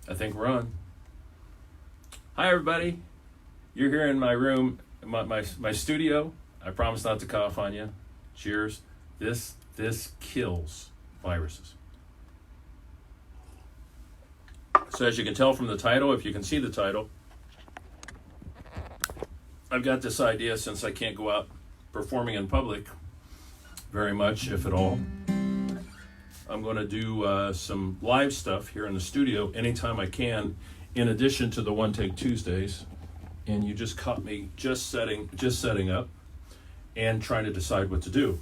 I think we're on. Hi, everybody. You're here in my room, my studio. I promise not to cough on you. Cheers. This kills viruses. So as you can tell from the title, if you can see the title, I've got this idea, since I can't go out performing in public very much, if at all. I'm going to do some live stuff here in the studio anytime I can, in addition to the One Take Tuesdays. And you just caught me just setting up and trying to decide what to do.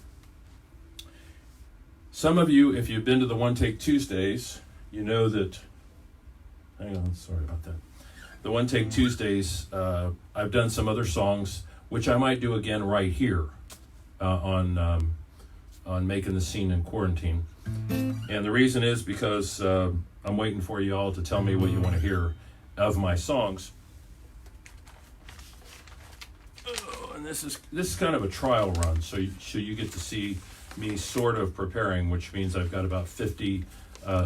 Some of you, if you've been to the One Take Tuesdays, you know that, hang on, sorry about that. The One Take Tuesdays, I've done some other songs, which I might do again right here on Making the Scene in Quarantine. And the reason is because I'm waiting for you all to tell me what you want to hear of my songs. And this is kind of a trial run, so you get to see me sort of preparing, which means I've got about 50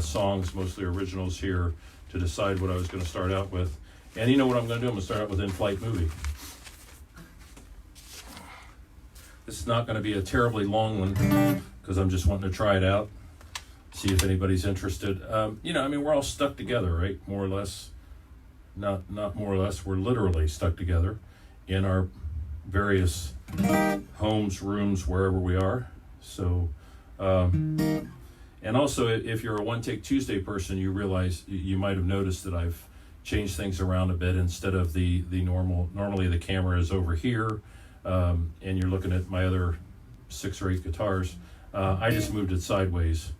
songs, mostly originals here, to decide what I was going to start out with. And you know what I'm going to do? I'm going to start out with In-Flight Movie. This is not going to be a terribly long one, because I'm just wanting to try it out, see if anybody's interested. We're all stuck together, right? More or less. Not more or less. We're literally stuck together in our various homes, rooms, wherever we are. So, and also, if you're a One Take Tuesday person, you realize you might have noticed that I've changed things around a bit. Instead of the normally the camera is over here, and you're looking at my other 6 or 8 guitars. I just moved it sideways,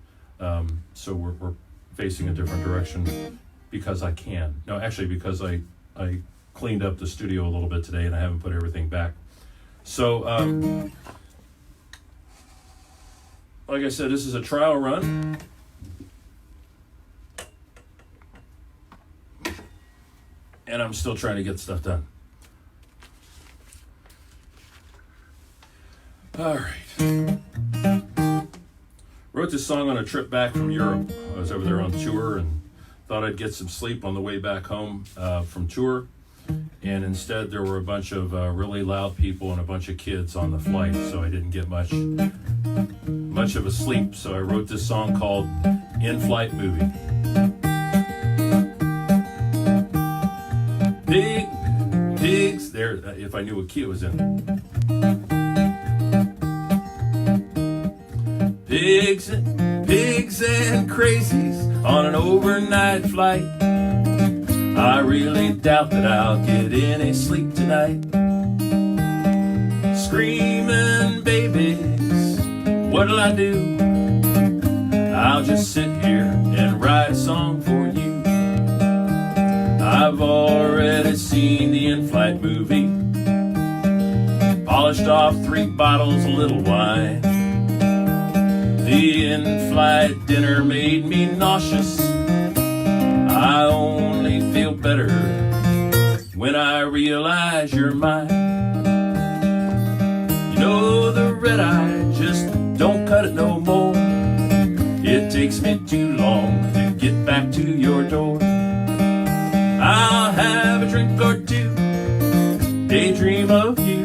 so we're facing a different direction because I can. No, actually, because I cleaned up the studio a little bit today and I haven't put everything back. So, like I said, this is a trial run. And I'm still trying to get stuff done. All right. Wrote this song on a trip back from Europe. I was over there on tour and thought I'd get some sleep on the way back home from tour. And instead there were a bunch of really loud people and a bunch of kids on the flight, so I didn't get much of a sleep. So I wrote this song called In-Flight Movie. Pigs, there, if I knew what key it was in. Pigs and crazies on an overnight flight. I really doubt that I'll get any sleep tonight. Screaming babies, what'll I do? I'll just sit here and write a song for you. I've already seen the In-Flight Movie, polished off 3 bottles of little wine. The in-flight dinner made me nauseous. I only feel better when I realize you're mine. You know the red eye just don't cut it no more. It takes me too long to get back to your door. I'll have a drink or 2, daydream of you.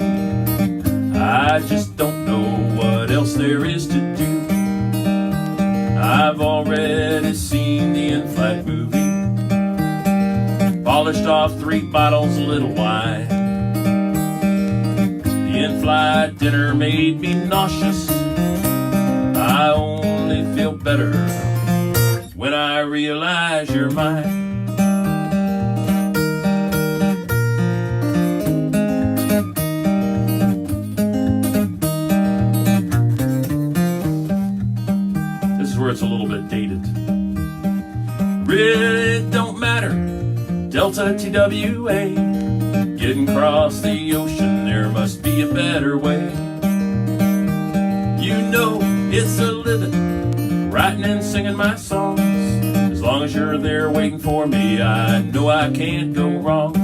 I just don't know what else there is to do. I've already seen the In-Flight Movie, polished off 3 bottles of little wine. The in-flight dinner made me nauseous. I only feel better when I realize you're mine. This is where it's a little bit dated. Really don't matter, Delta TWA. Getting across the ocean, there must be a better way. You know it's a living, writing and singing my songs. As long as you're there waiting for me, I know I can't go wrong.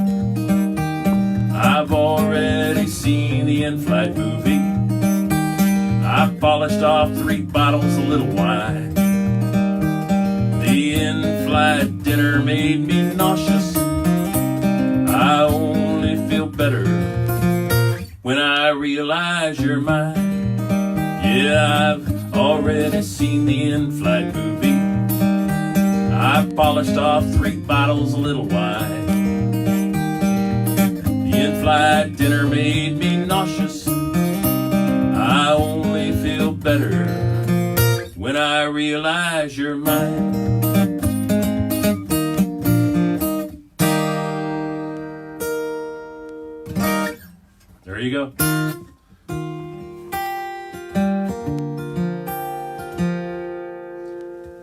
I've already seen the In-Flight Movie. I polished off 3 bottles of little wine. The In-Flight in-flight dinner made me nauseous. I only feel better when I realize you're mine. Yeah, I've already seen the in-flight movie. I polished off 3 bottles a little wine. The in-flight dinner made me nauseous. I only feel better when I realize you're mine. There you go.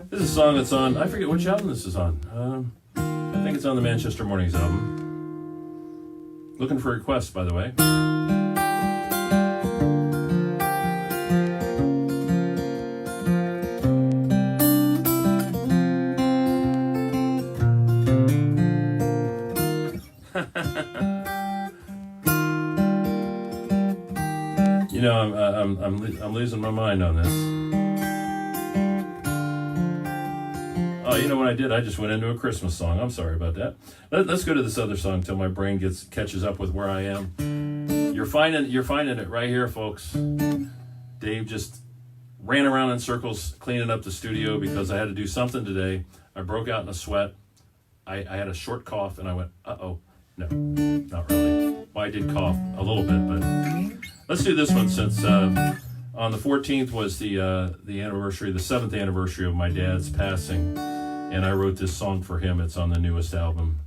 This is a song that's on, I forget which album this is on. I think it's on the Manchester Mornings album. Looking for requests, by the way. You know, I'm losing my mind on this. Oh, you know what I did? I just went into a Christmas song. I'm sorry about that. Let's go to this other song till my brain catches up with where I am. You're finding it right here, folks. Dave just ran around in circles cleaning up the studio because I had to do something today. I broke out in a sweat. I had a short cough and I went, uh-oh. No, not really. Well, I did cough a little bit, but let's do this one since on the 14th was the anniversary, the 7th anniversary of my dad's passing, and I wrote this song for him. It's on the newest album.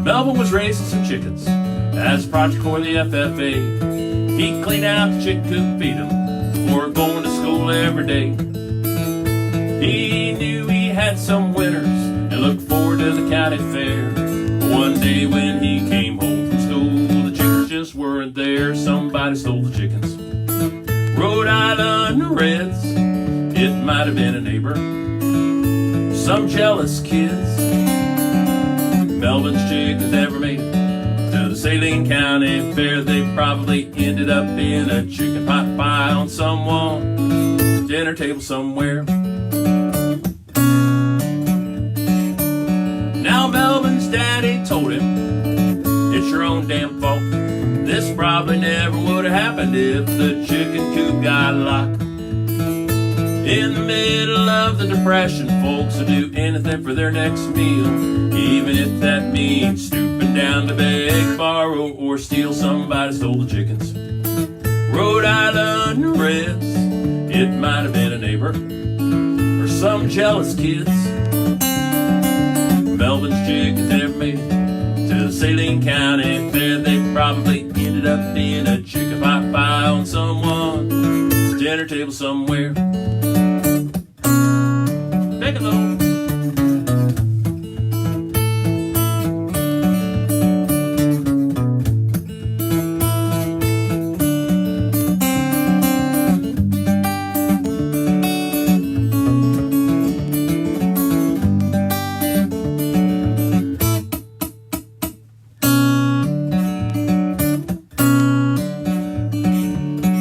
Melvin was raising some chickens as a project for the FFA. He cleaned out the chicken coop, feed them before going to school every day. He knew he had some winners and looked forward to the county fair. But one day when he came home from school, the chickens just weren't there. Somebody stole the chickens. Rhode Island Reds, it might have been a neighbor. Some jealous kids. Melvin's chickens never made it to the Saline County Fair. They probably ended up in a chicken pot pie on someone's dinner table somewhere. Now Melvin's daddy told him, it's your own damn fault. This probably never would have happened if the chicken coop got locked. In the middle of the Depression, folks will do anything for their next meal, even if that means stooping down to beg, borrow, or steal. Somebody stole the chickens. Rhode Island Reds, it might have been a neighbor, or some jealous kids. Melvin's chickens never made it to the Saline County Fair. They probably ended up in a chicken pot pie on someone's dinner table somewhere. Take it low.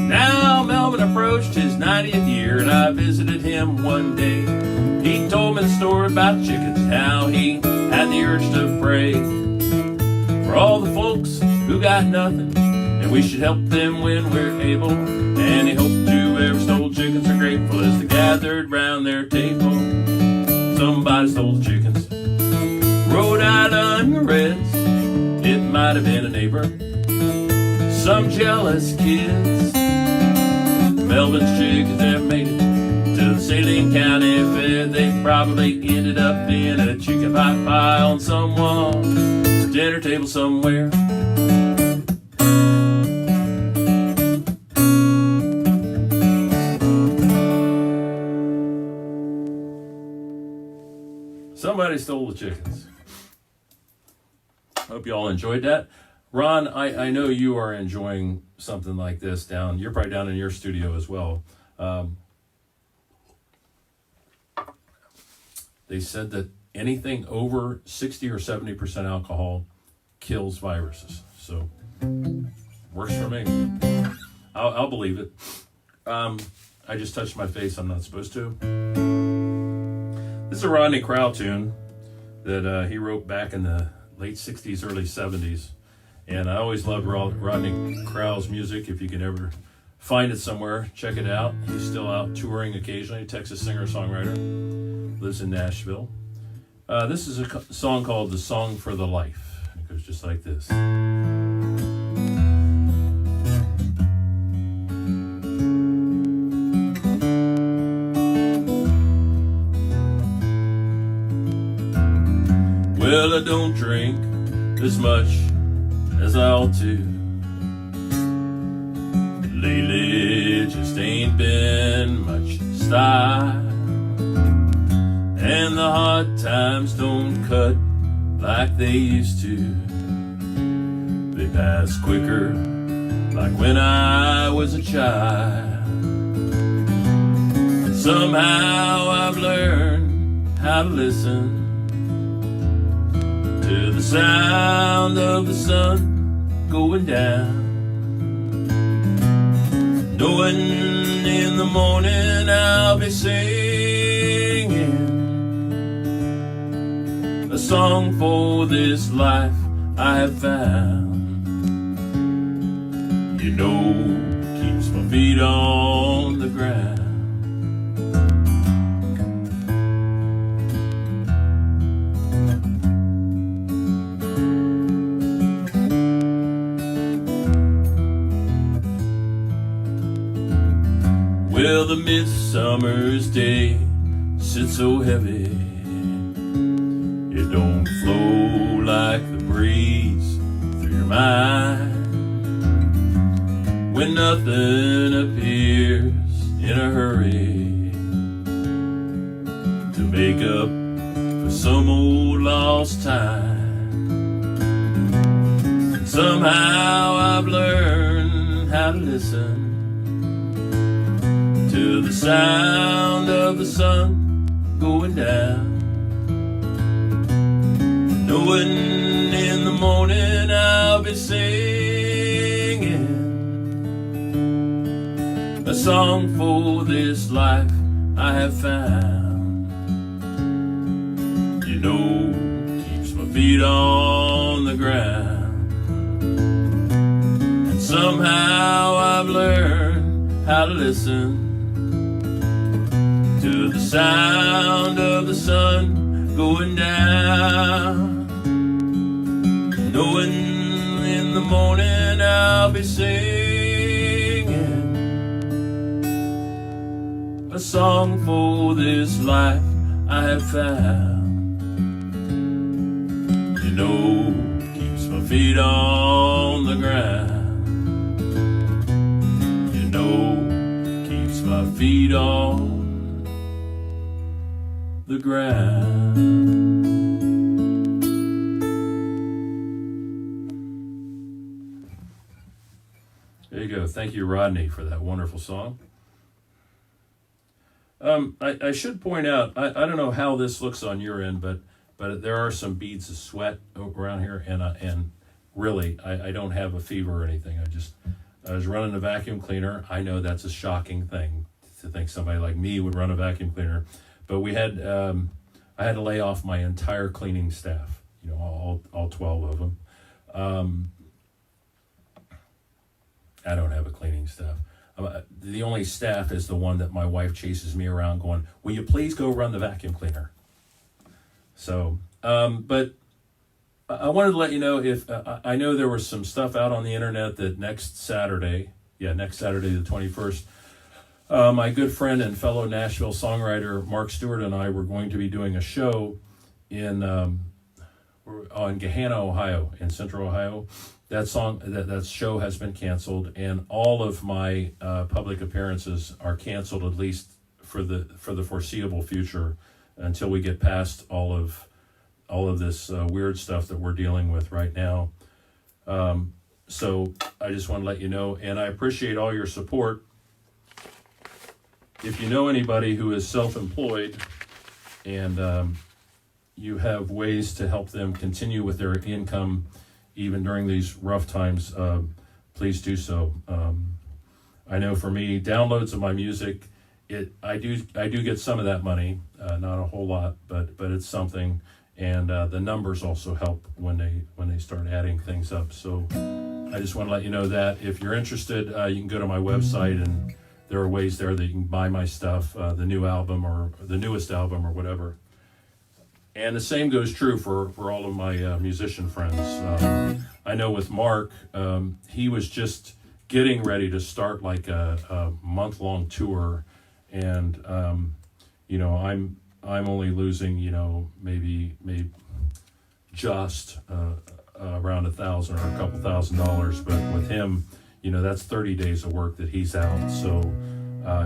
Now Melvin approached his 90th year, and I visited him one day. He told me the story about chickens, how he had the urge to pray for all the folks who got nothing, and we should help them when we're able. And he hoped whoever stole chickens are grateful as they gathered round their table. Somebody stole the chickens. Rhode Island Reds, it might have been a neighbor. Some jealous kids. Melvin's chickens never made it to the Saline County Fair. They probably ended up in a chicken pot pie on someone's dinner table somewhere. Somebody stole the chickens. Hope you all enjoyed that. Ron, I know you are enjoying something like this down. You're probably down in your studio as well. They said that anything over 60 or 70% alcohol kills viruses. So Works for me. I'll believe it. I just touched my face. I'm not supposed to. This is a Rodney Crowell tune that he wrote back in the late 60s, early 70s. And I always loved Rodney Crowell's music. If you can ever find it somewhere, check it out. He's still out touring occasionally. Texas singer-songwriter. Lives in Nashville. This is a song called The Song for the Life. It goes just like this. Well, I don't drink as much as I ought to. Lately, just ain't been much style. And the hard times don't cut like they used to. They pass quicker, like when I was a child. And somehow I've learned how to listen to the sound of the sun going down. Knowing in the morning I'll be singing a song for this life I have found. You know, keeps my feet on the ground. Well, the midsummer's day sits so heavy, it don't flow like the breeze through your mind. When nothing appears in a hurry to make up for some old lost time. And somehow I've learned how to listen to the sound of the sun going down. Knowing in the morning I'll be singing a song for this life I have found. You know, keeps my feet on the ground. And somehow I've learned how to listen to the sound of the sun going down. Knowing in the morning I'll be singing a song for this life I have found. You know, keeps my feet on the ground. You know, keeps my feet on the ground. There you go. Thank you, Rodney, for that wonderful song. I should point out, I don't know how this looks on your end, but there are some beads of sweat around here, and really, I don't have a fever or anything. I was running a vacuum cleaner. I know that's a shocking thing to think somebody like me would run a vacuum cleaner. But we had, I had to lay off my entire cleaning staff, you know, all 12 of them. I don't have a cleaning staff. The only staff is the one that my wife chases me around going, will you please go run the vacuum cleaner? So, but I wanted to let you know if, I know there was some stuff out on the internet that next Saturday the 21st, my good friend and fellow Nashville songwriter Mark Stewart and I were going to be doing a show in on Gahanna, Ohio, in Central Ohio. That show has been canceled, and all of my public appearances are canceled, at least for the foreseeable future, until we get past all of this weird stuff that we're dealing with right now. So I just want to let you know, and I appreciate all your support. If you know anybody who is self-employed and you have ways to help them continue with their income even during these rough times, please do so. I know for me, downloads of my music, I do get some of that money, not a whole lot, but it's something, and the numbers also help when they start adding things up. So I just want to let you know that if you're interested, you can go to my website, and there are ways there that you can buy my stuff, the new album or the newest album or whatever. And the same goes true for all of my musician friends. I know with Mark, he was just getting ready to start like a month-long tour, and I'm only losing maybe just around $1,000 or a couple $1,000, but with him, that's 30 days of work that he's out. So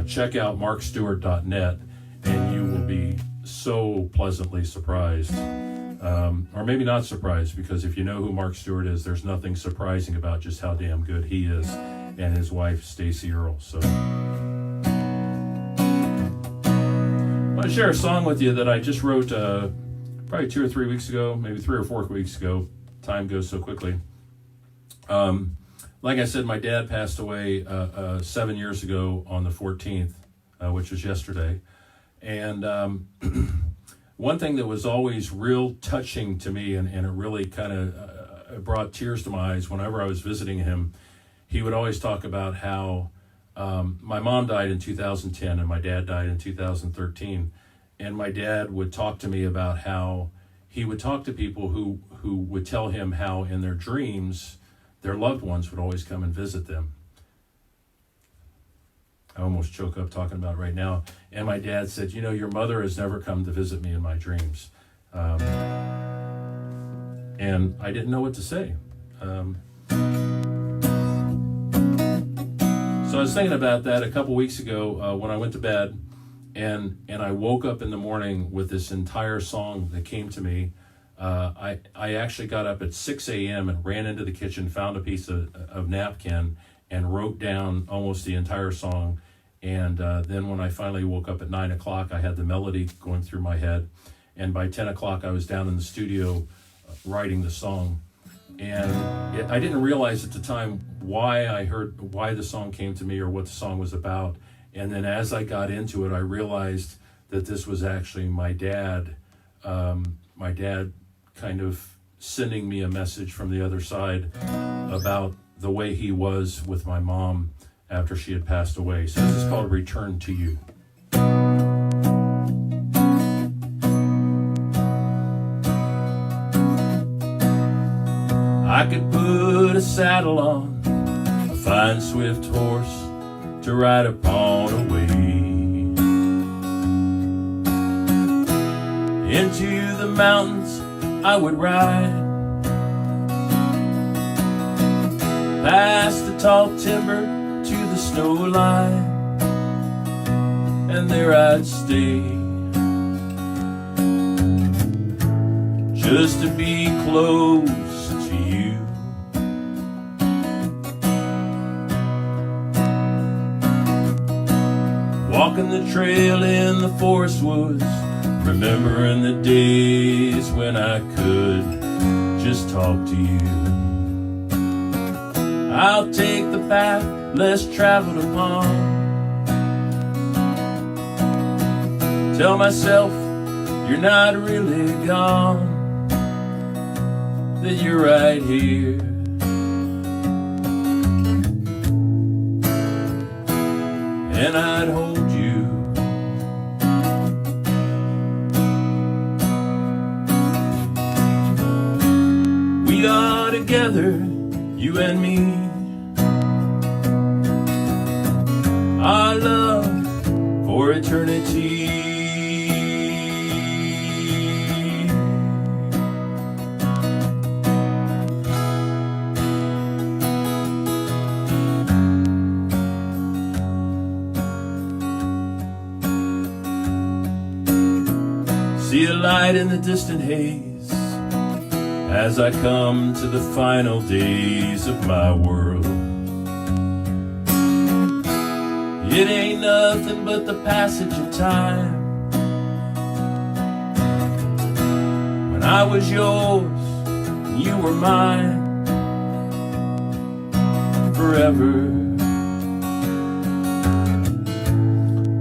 check out markstewart.net, and you will be so pleasantly surprised, or maybe not surprised, because if you know who Mark Stewart is, there's nothing surprising about just how damn good he is, and his wife Stacy Earle. So I want to share a song with you that I just wrote probably 2 or 3 weeks ago, maybe 3 or 4 weeks ago. Time goes so quickly. Like I said, my dad passed away 7 years ago on the 14th, which was yesterday. And one thing that was always real touching to me, and it really kind of brought tears to my eyes whenever I was visiting him, he would always talk about how my mom died in 2010 and my dad died in 2013. And my dad would talk to me about how he would talk to people who would tell him how in their dreams their loved ones would always come and visit them. I almost choke up talking about it right now. And my dad said, your mother has never come to visit me in my dreams. And I didn't know what to say. So I was thinking about that a couple weeks ago when I went to bed, and I woke up in the morning with this entire song that came to me. I actually got up at 6 a.m. and ran into the kitchen, found a piece of napkin, and wrote down almost the entire song. And then when I finally woke up at 9 o'clock, I had the melody going through my head. And by 10 o'clock, I was down in the studio writing the song. And I didn't realize at the time why the song came to me or what the song was about. And then as I got into it, I realized that this was actually my dad kind of sending me a message from the other side about the way he was with my mom after she had passed away. So this is called Return to You. I could put a saddle on a fine swift horse to ride upon away into the mountains. I would ride past the tall timber to the snow line, and there I'd stay just to be close to you. Walking the trail in the forest woods, remembering the days when I could just talk to you. I'll take the path less traveled upon, tell myself you're not really gone, that you're right here. And I'd hold you. We are together, you and me. Our love for eternity. See a light in the distant haze as I come to the final days of my world. It ain't nothing but the passage of time. When I was yours, you were mine. forever.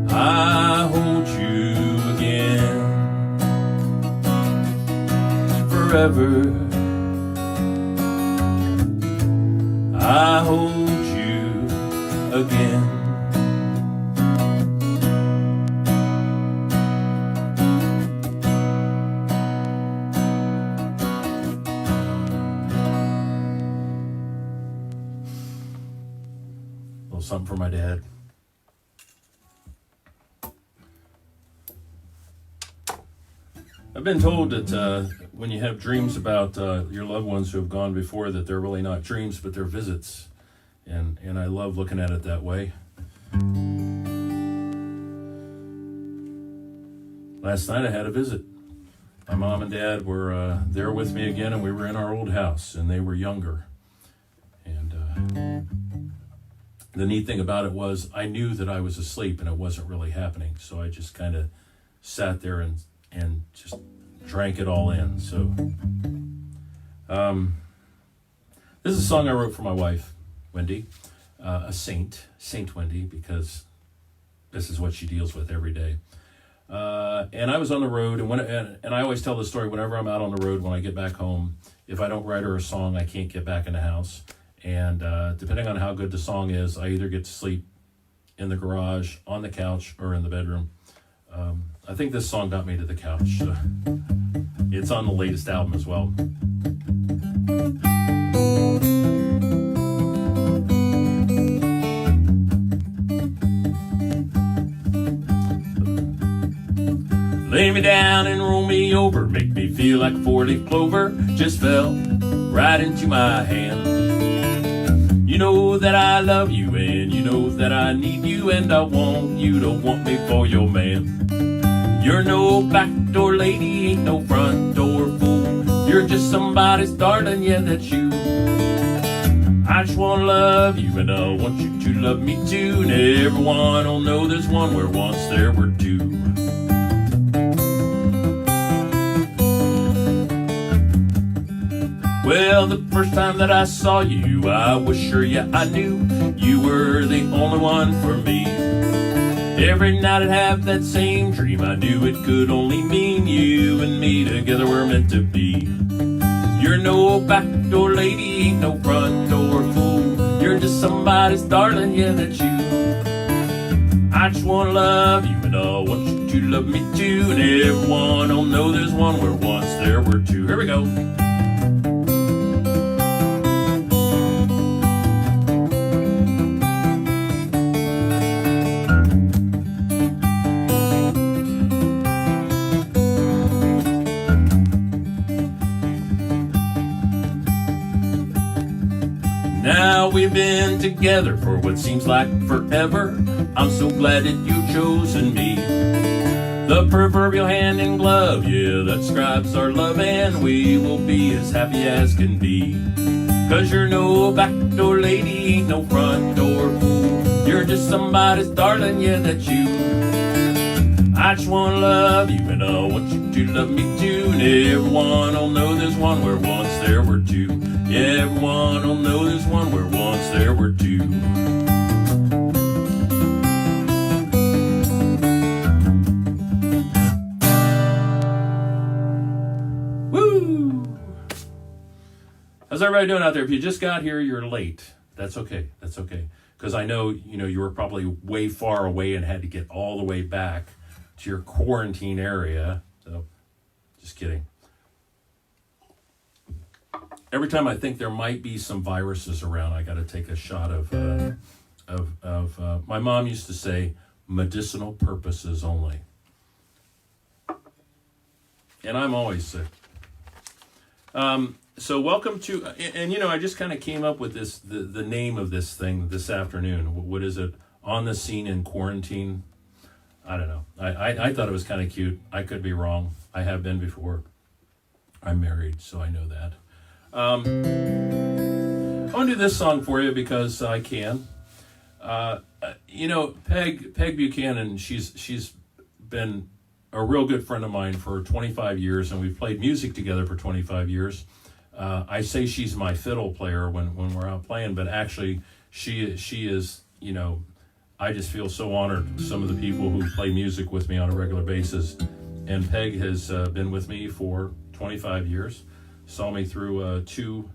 I hold you again forever. I hold you again. A little something for my dad. I've been told that when you have dreams about your loved ones who have gone before, that they're really not dreams, but they're visits. And I love looking at it that way. Last night I had a visit. My mom and dad were there with me again, and we were in our old house, and they were younger. And the neat thing about it was I knew that I was asleep and it wasn't really happening. So I just kind of sat there and just drank it all in. So this is a song I wrote for my wife, Wendy, a Saint Wendy, because this is what she deals with every day. And I was on the road, and I always tell the story whenever I'm out on the road. When I get back home, if I don't write her a song, I can't get back in the house. And depending on how good the song is, I either get to sleep in the garage, on the couch, or in the bedroom. I think this song got me to the couch. So it's on the latest album as well. Lay me down and roll me over, make me feel like a four-leaf clover just fell right into my hand. You know that I love you, and you know that I need you, and I want you to want me for your man. You're no backdoor lady, ain't no front door fool. You're just somebody's darling, yeah, that's you. I just wanna love you, and I want you to love me too. And everyone will know there's one where once there were two. Well, the first time that I saw you, I was sure, yeah, I knew you were the only one for me. Every night I'd have that same dream. I knew it could only mean you and me together were meant to be. You're no backdoor lady, ain't no front door fool. You're just somebody's darling, yeah, that's you. I just wanna love you, and I want you to love me too. And everyone will know there's one where once there were two. Here we go. Now we've been together for what seems like forever. I'm so glad that you've chosen me. The proverbial hand in glove, yeah, that describes our love, and we will be as happy as can be. 'Cause you're no backdoor lady, ain't no front door fool. You're just somebody's darling, yeah, that's you. I just wanna love you, and I want you to love me too. And everyone will know there's one where once there were two. Yeah, everyone will know there's one where once there were two. Woo! How's everybody doing out there? If you just got here, you're late. That's okay. That's okay. Because I know, you were probably way far away and had to get all the way back to your quarantine area. So, just kidding. Every time I think there might be some viruses around, I got to take a shot of my mom used to say, medicinal purposes only. And I'm always sick. So welcome to, and I just kind of came up with this, the name of this thing this afternoon. What is it? On the Scene in Quarantine. I don't know. I thought it was kind of cute. I could be wrong. I have been before. I'm married, so I know that. I want to do this song for you because I can. Peg Buchanan, she's been a real good friend of mine for 25 years, and we've played music together for 25 years. I say she's my fiddle player when we're out playing, but actually she is, you know, I just feel so honored. Some of the people who play music with me on a regular basis, and Peg has been with me for 25 years, saw me through two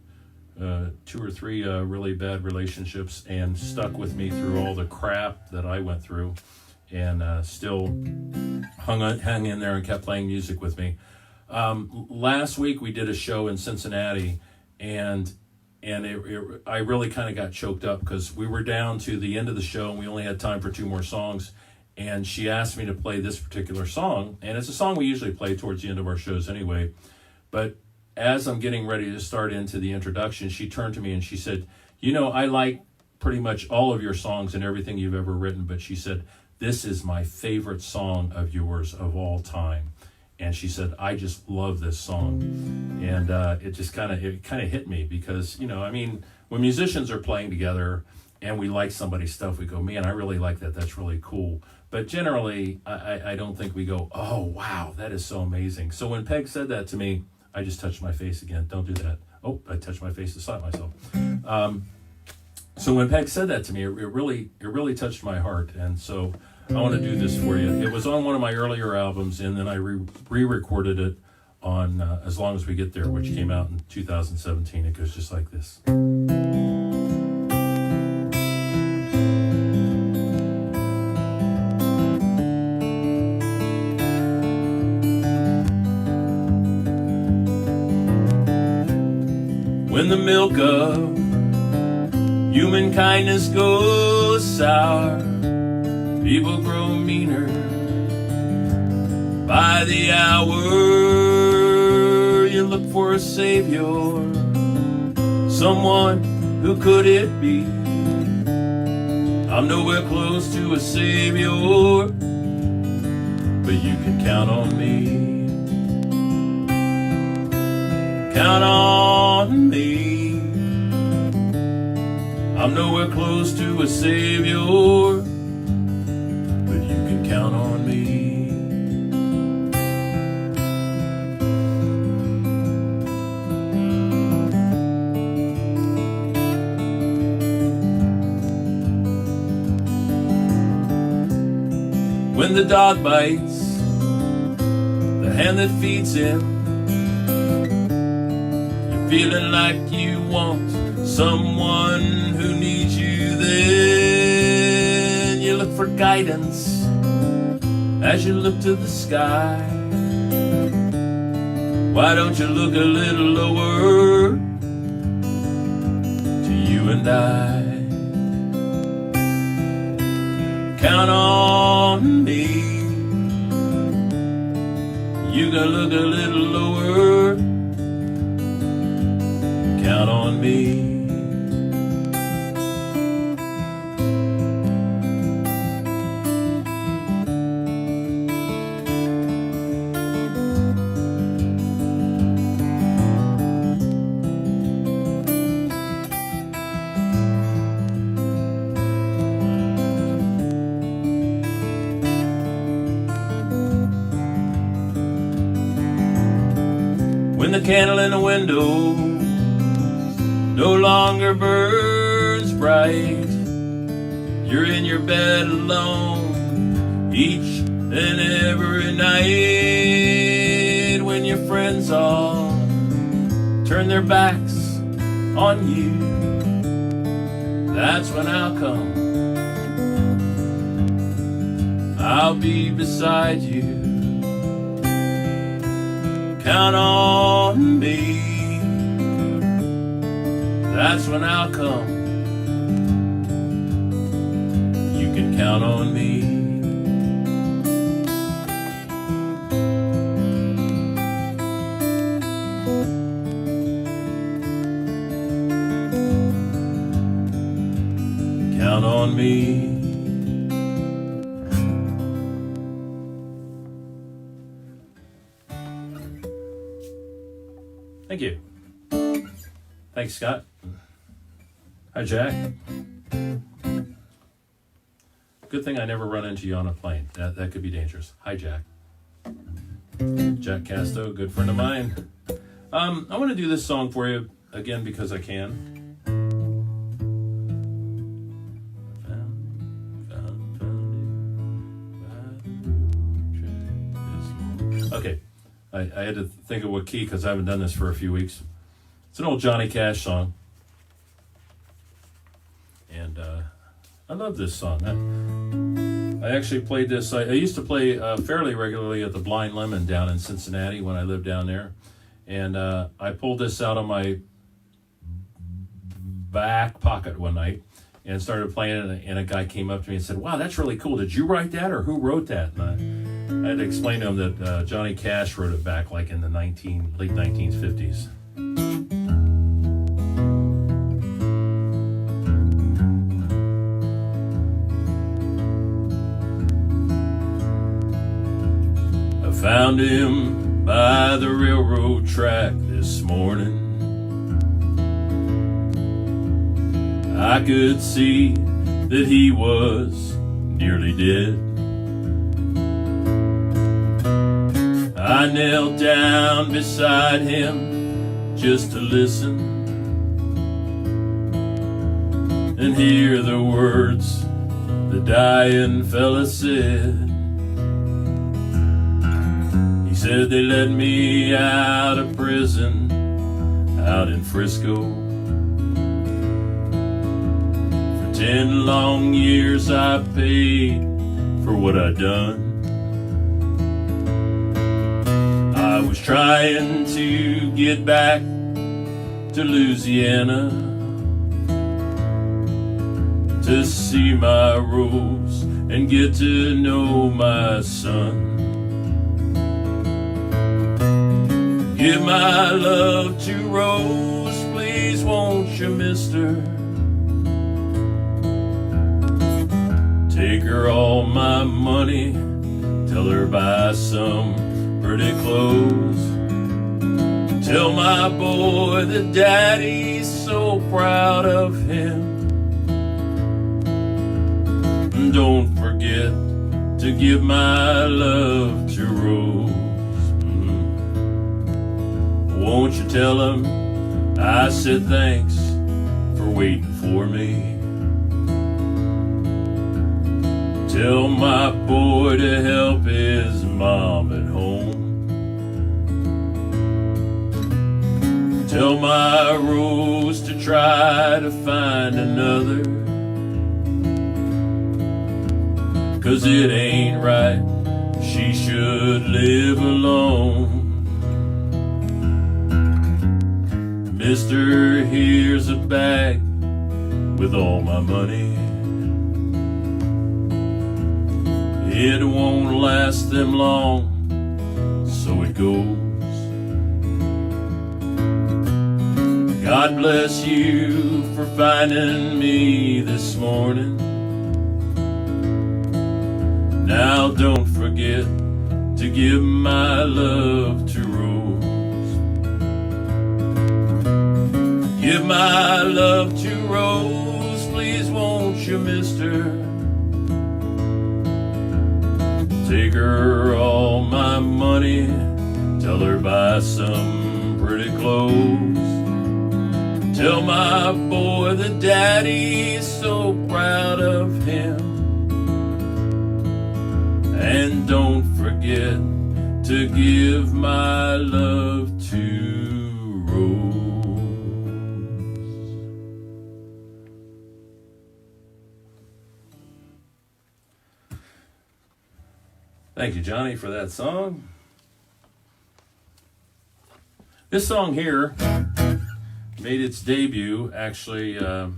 or three really bad relationships, and stuck with me through all the crap that I went through, and still hung in there and kept playing music with me. Last week we did a show in Cincinnati, and I really kind of got choked up because we were down to the end of the show and we only had time for 2 more songs, and she asked me to play this particular song, and it's a song we usually play towards the end of our shows anyway, but as I'm getting ready to start into the introduction, she turned to me and she said, you know, I like pretty much all of your songs and everything you've ever written, but she said, this is my favorite song of yours of all time. And she said, I just love this song. And it just kind of hit me because, you know, I mean, when musicians are playing together and we like somebody's stuff, we go, man, I really like that. That's really cool. But generally, I don't think we go, oh, wow, that is so amazing. So when Peg said that to me, I just touched my face again. Don't do that. Oh, I touched my face to slap myself. So when Peg said that to me, it really touched my heart. And so I want to do this for you. It was on one of my earlier albums, and then I re-recorded it on As Long As We Get There, which came out in 2017. It goes just like this. When the milk of human kindness goes sour, people grow meaner by the hour. You look for a savior, someone who could it be? I'm nowhere close to a savior, but you can count on me. Count on me. I'm nowhere close to a savior, but you can count on me. When the dog bites the hand that feeds him, you're feeling like you want someone who needs you, then you look for guidance as you look to the sky. Why don't you look a little lower to you and I? Count on me. You gotta look a little lower. Count on me. When the candle in the window no longer burns bright, you're in your bed alone each and every night. When your friends all turn their backs on you, that's when I'll come. I'll be beside you. Count on me. That's when I'll come. You can count on me. Count on me. Thank you. Thanks, Scott. Hi, Jack. Good thing I never run into you on a plane. That could be dangerous. Hi, Jack. Jack Casto, good friend of mine. I want to do this song for you again because I can. Okay, I had to think of what key because I haven't done this for a few weeks. It's an old Johnny Cash song. And I love this song. I actually played this. I used to play fairly regularly at the Blind Lemon down in Cincinnati when I lived down there. And I pulled this out of my back pocket one night and started playing it, and a guy came up to me and said, "Wow, that's really cool. Did you write that, or who wrote that?" And I had to explain to him that Johnny Cash wrote it back like in the late 1950s. I found him by the railroad track this morning. I could see that he was nearly dead. I knelt down beside him just to listen and hear the words the dying fella said. He said, "They let me out of prison out in Frisco. 10 long years I paid for what I'd done. I was trying to get back to Louisiana to see my Rose and get to know my son. Give my love to Rose, please won't you, mister? Take her all my money, tell her buy some pretty clothes. Tell my boy that daddy's so proud of him. And don't forget to give my love to Rose. Won't you tell him I said thanks for waiting for me? Tell my boy to help his mom at home. Tell my Rose to try to find another, 'cause it ain't right, she should live alone. Mister, here's a bag with all my money. It won't last them long, so it goes. God bless you for finding me this morning. Now don't forget to give my love to Rose. Give my love to Rose, please won't you, mister? Take her all my money, tell her buy some pretty clothes. Tell my boy that daddy's so proud of him. And don't forget to give my love to Rose. Thank you, Johnny, for that song. This song here made its debut, actually, at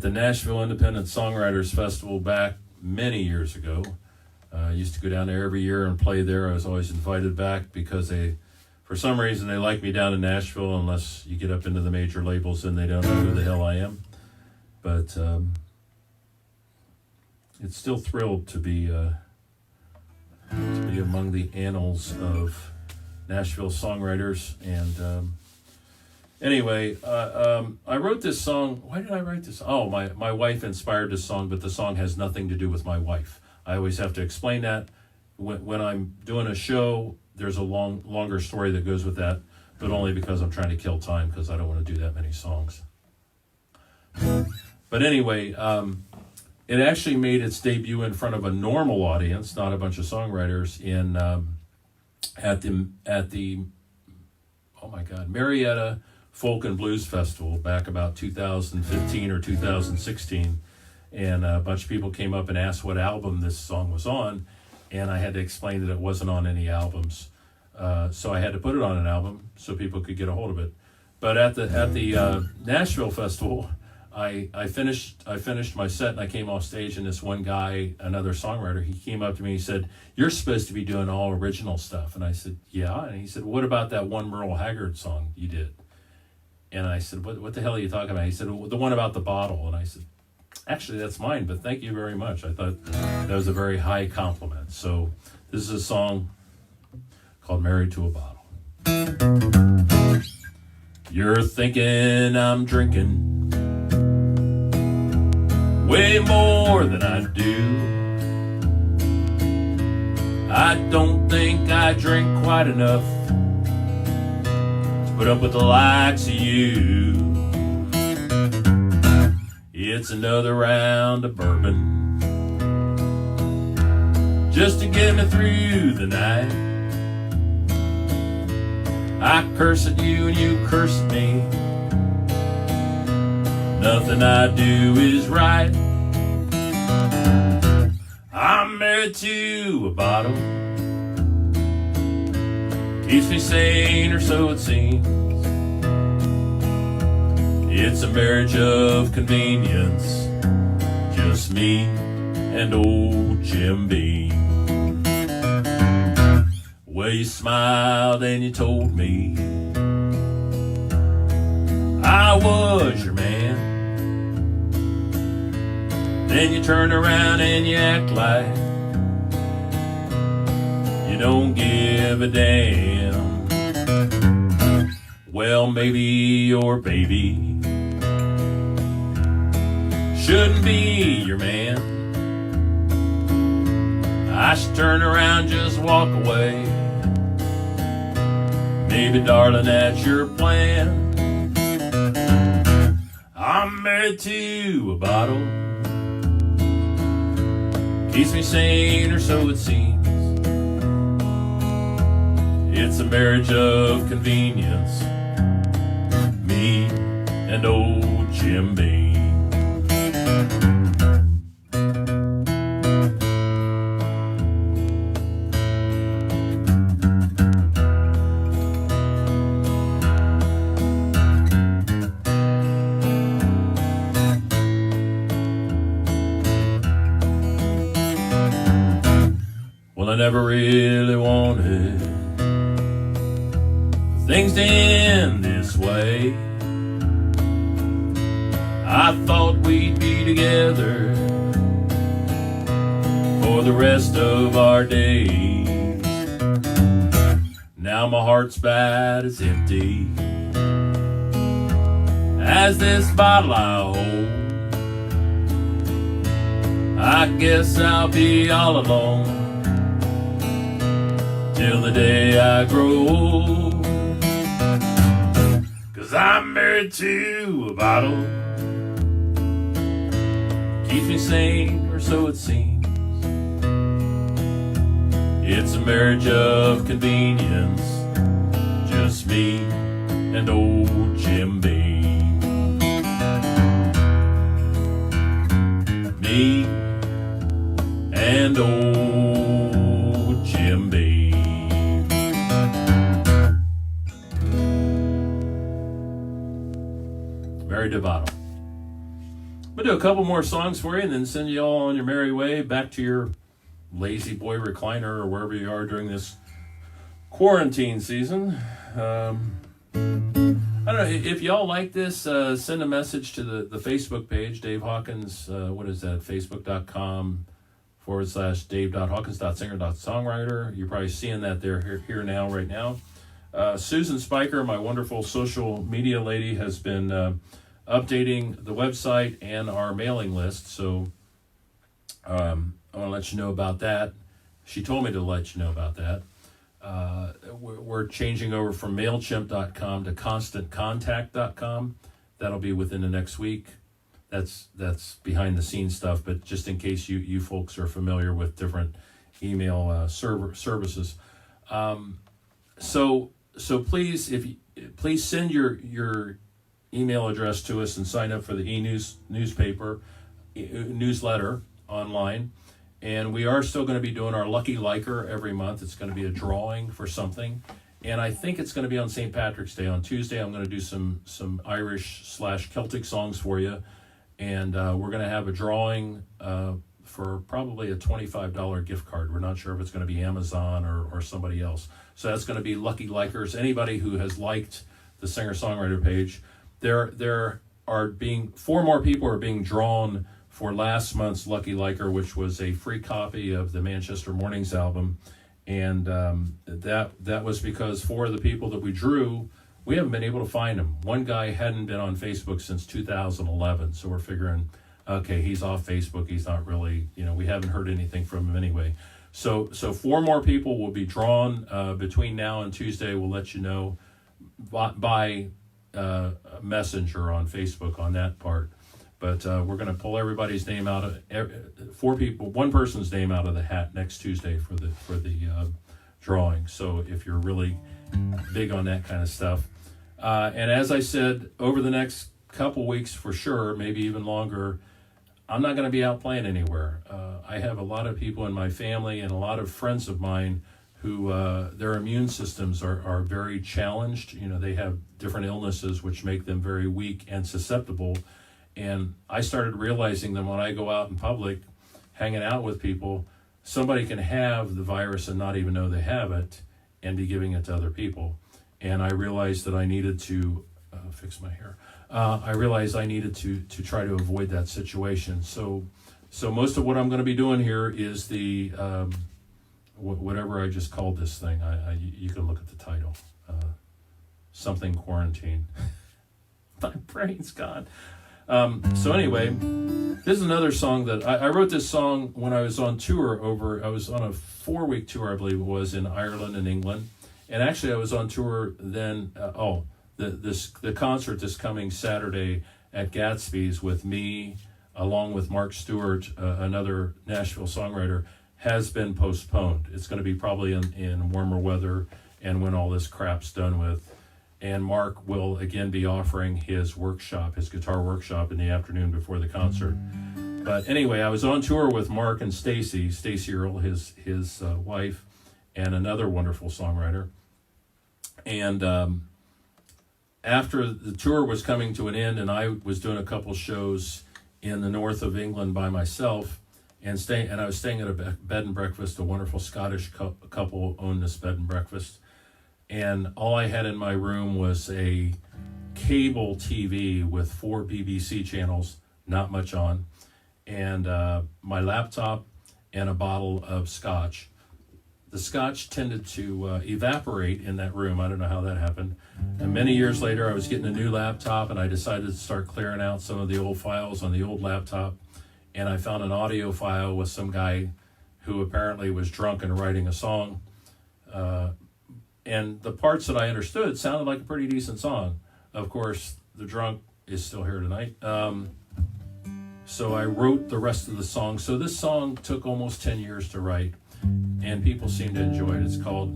the Nashville Independent Songwriters Festival back many years ago. I used to go down there every year and play there. I was always invited back because for some reason, they like me down in Nashville. Unless you get up into the major labels, then they don't know who the hell I am. But it's still thrilled to be among the annals of Nashville songwriters. And anyway, I wrote this song. Why did I write this? Oh, my wife inspired this song, but the song has nothing to do with my wife. I always have to explain that. When I'm doing a show, there's a longer story that goes with that, but only because I'm trying to kill time, because I don't want to do that many songs. But anyway, it actually made its debut in front of a normal audience, not a bunch of songwriters, in at the oh my God, Marietta Folk and Blues Festival back about 2015 or 2016, and a bunch of people came up and asked what album this song was on, and I had to explain that it wasn't on any albums. So I had to put it on an album so people could get a hold of it. But at the Nashville festival, I finished my set and I came off stage, and this one guy, another songwriter, he came up to me and he said, "You're supposed to be doing all original stuff." And I said, "Yeah." And he said, "What about that one Merle Haggard song you did?" And I said, what the hell are you talking about? He said, "The one about the bottle." And I said, "Actually, that's mine, but thank you very much." I thought that was a very high compliment. So this is a song called "Married to a Bottle." You're thinking I'm drinking way more than I do. I don't think I drink quite enough to put up with the likes of you. It's another round of bourbon just to get me through the night. I curse at you and you curse at me. Nothing I do is right. I'm married to a bottle. Keeps me sane, or so it seems. It's a marriage of convenience, just me and old Jim Beam. Well, you smiled and you told me I was your man. Then you turn around and you act like you don't give a damn. Well, maybe your baby shouldn't be your man. I should turn around, just walk away. Maybe, darling, that's your plan. I'm married to a bottle. Keeps me sane, or so it seems. It's a marriage of convenience, me and old Jim Beam. I never really wanted things to end this way. I thought we'd be together for the rest of our days. Now my heart's about as empty as this bottle I hold. I guess I'll be all alone till the day I grow old. 'Cause I'm married to a bottle. Keeps me sane, or so it seems. It's a marriage of convenience, just me and old Jim Beam. Me and old Jim Beam. Married to a Bottle. We'll do a couple more songs for you and then send you all on your merry way back to your lazy boy recliner or wherever you are during this quarantine season. I don't know, if y'all like this, send a message to the Facebook page, Dave Hawkins. What is that? Facebook.com/Dave.Hawkins.singer.songwriter. You're probably seeing that there here now, right now. Susan Spiker, my wonderful social media lady, has been updating the website and our mailing list. So I want to let you know about that. She told me to let you know about that. We're changing over from MailChimp.com to ConstantContact.com. That'll be within the next week. That's behind the scenes stuff, but just in case you folks are familiar with different email services. So please, please send your email address to us and sign up for the newsletter online. And we are still going to be doing our Lucky Liker every month. It's going to be a drawing for something. And I think it's going to be on St. Patrick's Day. On Tuesday, I'm going to do some Irish/Celtic songs for you. And we're going to have a drawing for probably a $25 gift card. We're not sure if it's going to be Amazon or somebody else. So that's going to be Lucky Likers. Anybody who has liked the singer-songwriter page. There are being 4 more people are being drawn for last month's Lucky Liker, which was a free copy of the Manchester Mornings album. And that was because 4 of the people that we drew, we haven't been able to find them. One guy hadn't been on Facebook since 2011, so we're figuring, okay, he's off Facebook. He's not really, we haven't heard anything from him anyway. So 4 more people will be drawn between now and Tuesday. We'll let you know by Messenger on Facebook on that part. But we're going to pull everybody's name out of 4 people, one person's name out of the hat next Tuesday for the drawing. So if you're really big on that kind of stuff, and as I said, over the next couple weeks for sure, maybe even longer, I'm not going to be out playing anywhere. I have a lot of people in my family and a lot of friends of mine who their immune systems are very challenged. They have different illnesses which make them very weak and susceptible. And I started realizing that when I go out in public, hanging out with people, somebody can have the virus and not even know they have it and be giving it to other people. And I realized that I needed to fix my hair. I realized I needed to try to avoid that situation. So most of what I'm going to be doing here is the whatever I just called this thing. You can look at the title, something quarantine. My brain's gone. So anyway, this is another song that I wrote this song when I was on tour I was on a 4-week tour, I believe it was, in Ireland and England. And actually I was on tour then, the concert this coming Saturday at Gatsby's with me, along with Mark Stewart, another Nashville songwriter, has been postponed. It's going to be probably in warmer weather and when all this crap's done with. And Mark will again be offering his guitar workshop in the afternoon before the concert. But anyway, I was on tour with Mark and Stacy Earle, his wife, and another wonderful songwriter. And after the tour was coming to an end, and I was doing a couple shows in the north of England by myself, and I was staying at a bed and breakfast. A wonderful Scottish couple owned this bed and breakfast. And all I had in my room was a cable TV with 4 BBC channels, not much on, and my laptop and a bottle of scotch. The scotch tended to evaporate in that room. I don't know how that happened. And many years later, I was getting a new laptop, and I decided to start clearing out some of the old files on the old laptop. And I found an audio file with some guy who apparently was drunk and writing a song. And the parts that I understood sounded like a pretty decent song. Of course, the drunk is still here tonight. So I wrote the rest of the song. So this song took almost 10 years to write, and people seem to enjoy it. It's called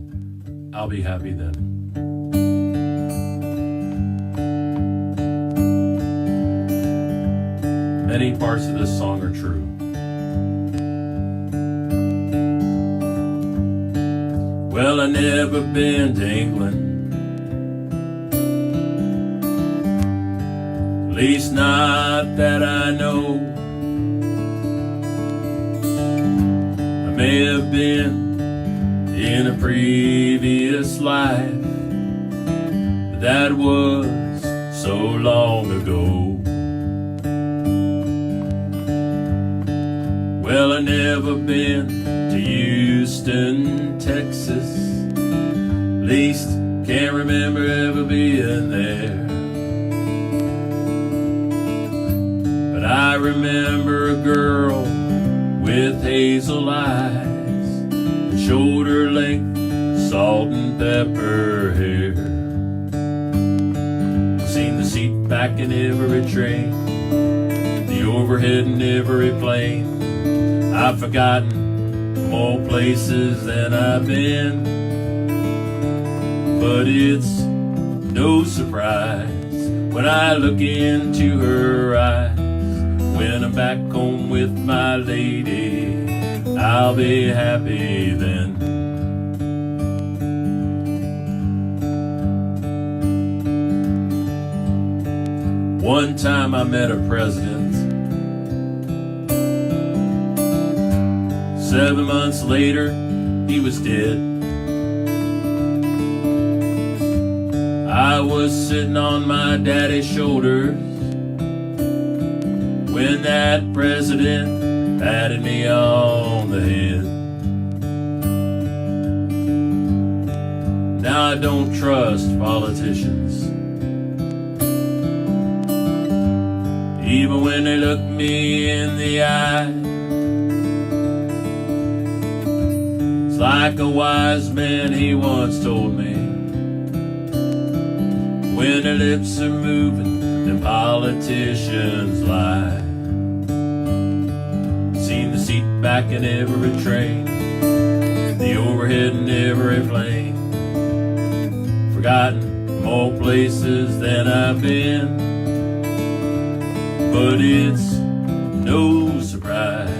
I'll Be Happy Then. Many parts of this song are true. Well, I never been to England, at least not that I know. I may have been in a previous life, but that was so long ago. Well, I never been to Houston, Texas, at least can't remember ever being there. But I remember a girl with hazel eyes and shoulder-length salt and pepper hair. I've seen the seat back in every train, the overhead in every plane. I've forgotten more places than I've been. But it's no surprise when I look into her eyes. When I'm back home with my lady, I'll be happy then. One time I met a president. 7 months later, he was dead. I was sitting on my daddy's shoulders when that president patted me on the head. Now I don't trust politicians, even when they look me in the eye. It's like a wise man, he once told me, when their lips are moving, then politicians lie. Seen the seat back in every train, the overhead in every plane. Forgotten more places than I've been. But it's no surprise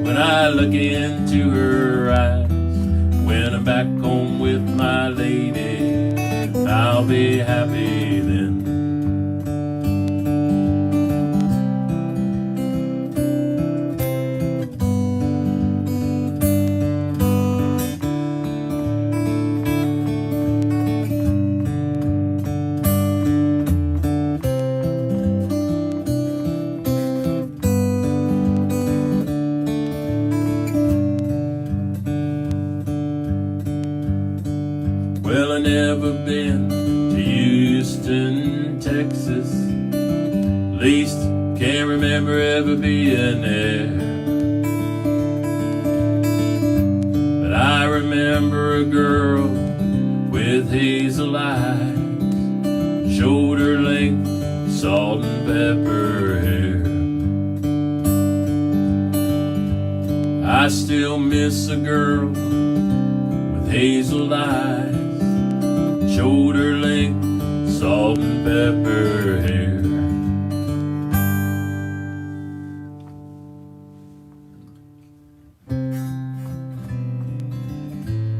when I look into her eyes. When I'm back home with my lady, I'll be happy then. Well, I never been to Houston, Texas. Least can't remember ever being there. But I remember a girl with hazel eyes, shoulder length, salt and pepper hair. I still miss a girl with hazel eyes, shoulder length, salt and pepper hair.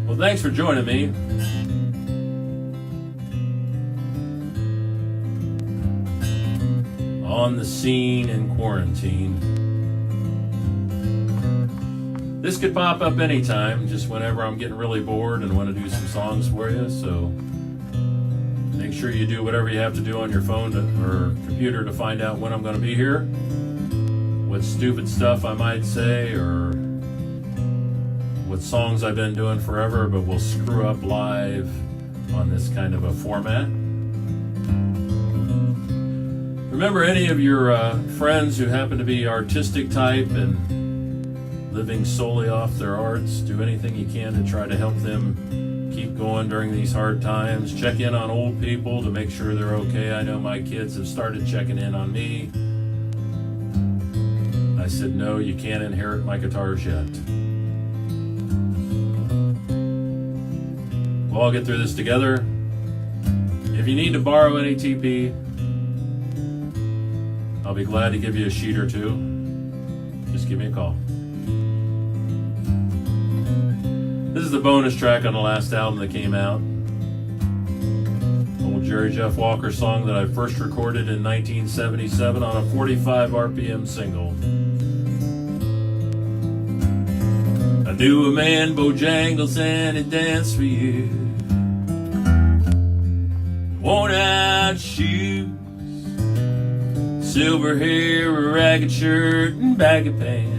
Well, thanks for joining me. On the scene in quarantine. This could pop up anytime, just whenever I'm getting really bored and want to do some songs for you, so make sure you do whatever you have to do on your phone or computer to find out when I'm going to be here, what stupid stuff I might say, or what songs I've been doing forever but will screw up live on this kind of a format. Remember, any of your friends who happen to be artistic type and living solely off their arts, do anything you can to try to help them keep going during these hard times. Check in on old people to make sure they're okay. I know my kids have started checking in on me. I said, no, you can't inherit my guitars yet. We'll all get through this together. If you need to borrow any TP, I'll be glad to give you a sheet or two. Just give me a call. This is the bonus track on the last album that came out. Old Jerry Jeff Walker song that I first recorded in 1977 on a 45 RPM single. I knew a man, Bojangles, and he danced for you. Worn out shoes, silver hair, a ragged shirt, and baggy pants.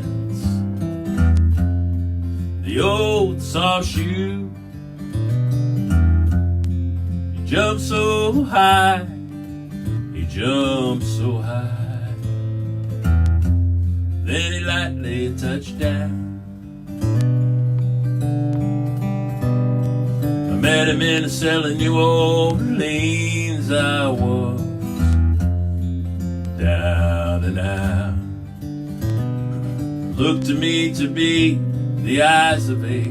The old soft shoe, he jumped so high, he jumped so high. Then he lightly touched down. I met him in a cell in New Orleans. I was down and out. Looked to me to be the eyes of age,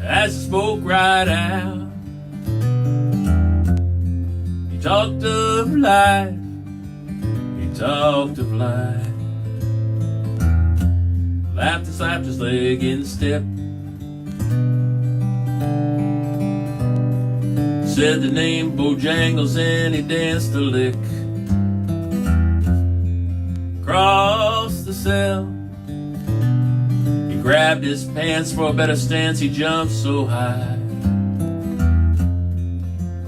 as he spoke right out. He talked of life, he talked of life. Laughed and slapped his leg in step. Said the name Bojangles and he danced a lick. Across the cell, he grabbed his pants for a better stance. He jumped so high,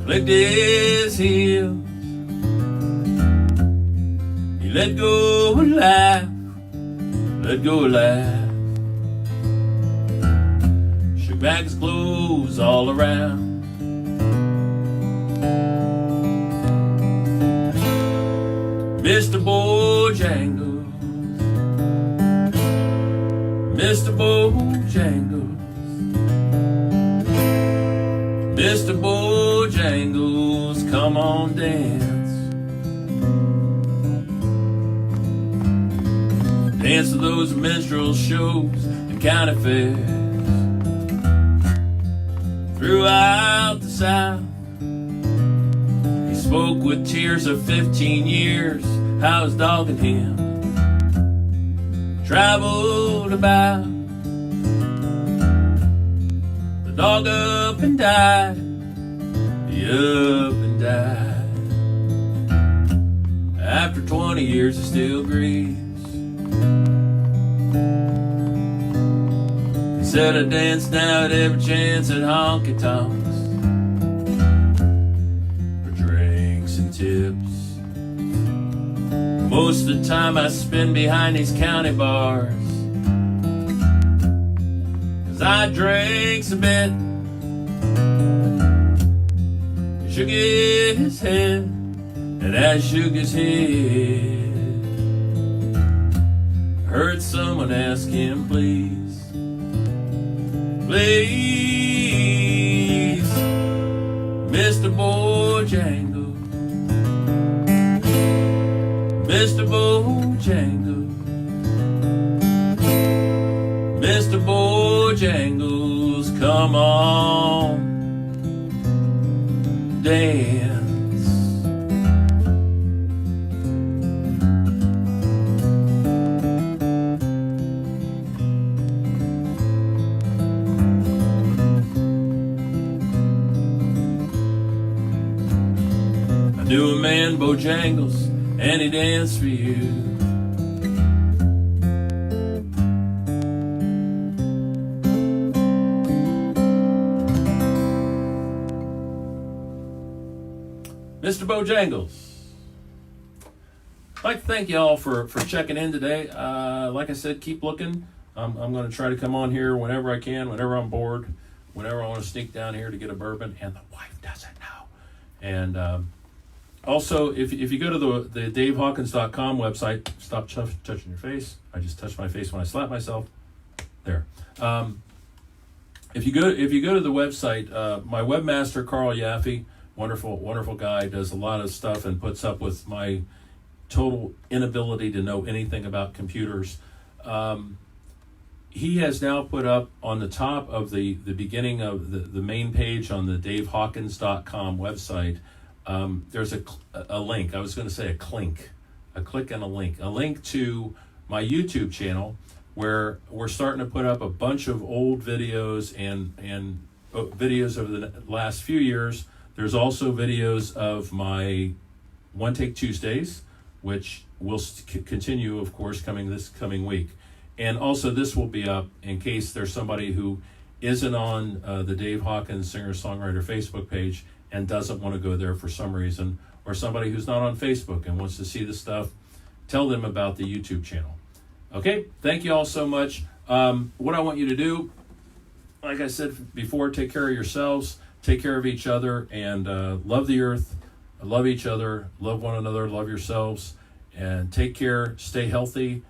clicked his heels. He let go and laugh, let go and laugh. Shook back his clothes all around. Mr. Bojangles, Mr. Bojangles, Mr. Bojangles, come on dance. Dance to those minstrel shows and county fairs throughout the South. He spoke with tears of 15 years, how his dog and him traveled about. The dog up and died, he up and died. After 20 years he still grieves. He said, I dance now at every chance at honky tonks for drinks and tips. Most of the time I spend behind these county bars, 'cause I drinks a bit. He shook his head, and as he shook his head, I heard someone ask him, please, please, Mr. Bojangles, Mr. Bojangles, Mr. Bojangles, come on, dance. I knew a man, Bojangles, and he danced for you. Mr. Bojangles. I'd like to thank you all for checking in today. Like I said, keep looking. I'm going to try to come on here whenever I can, whenever I'm bored, whenever I want to sneak down here to get a bourbon, and the wife doesn't know. And also, if you go to the DaveHawkins.com website, stop touching your face. I just touched my face when I slapped myself. There. If you go to the website, my webmaster Carl Yaffe, wonderful guy, does a lot of stuff and puts up with my total inability to know anything about computers. He has now put up on the top of the beginning of the main page on the DaveHawkins.com website. There's a link. I was going to say a click and a link to my YouTube channel, where we're starting to put up a bunch of old videos and videos over the last few years. There's also videos of my One Take Tuesdays, which will continue, of course, this coming week. And also this will be up in case there's somebody who isn't on the Dave Hawkins singer-songwriter Facebook page and doesn't want to go there for some reason, or somebody who's not on Facebook and wants to see the stuff. Tell them about the YouTube channel. Okay, thank you all so much. What I want you to do, like I said before, take care of yourselves, take care of each other, and love the earth, love each other, love one another, love yourselves, and take care, stay healthy,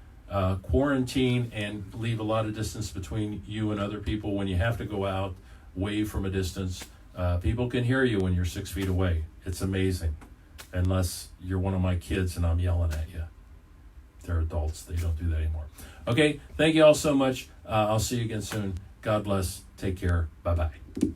quarantine, and leave a lot of distance between you and other people. When you have to go out, wave from a distance. People can hear you when you're 6 feet away. It's amazing, unless you're one of my kids and I'm yelling at you. They're adults. They don't do that anymore. Okay, thank you all so much. I'll see you again soon. God bless. Take care. Bye-bye.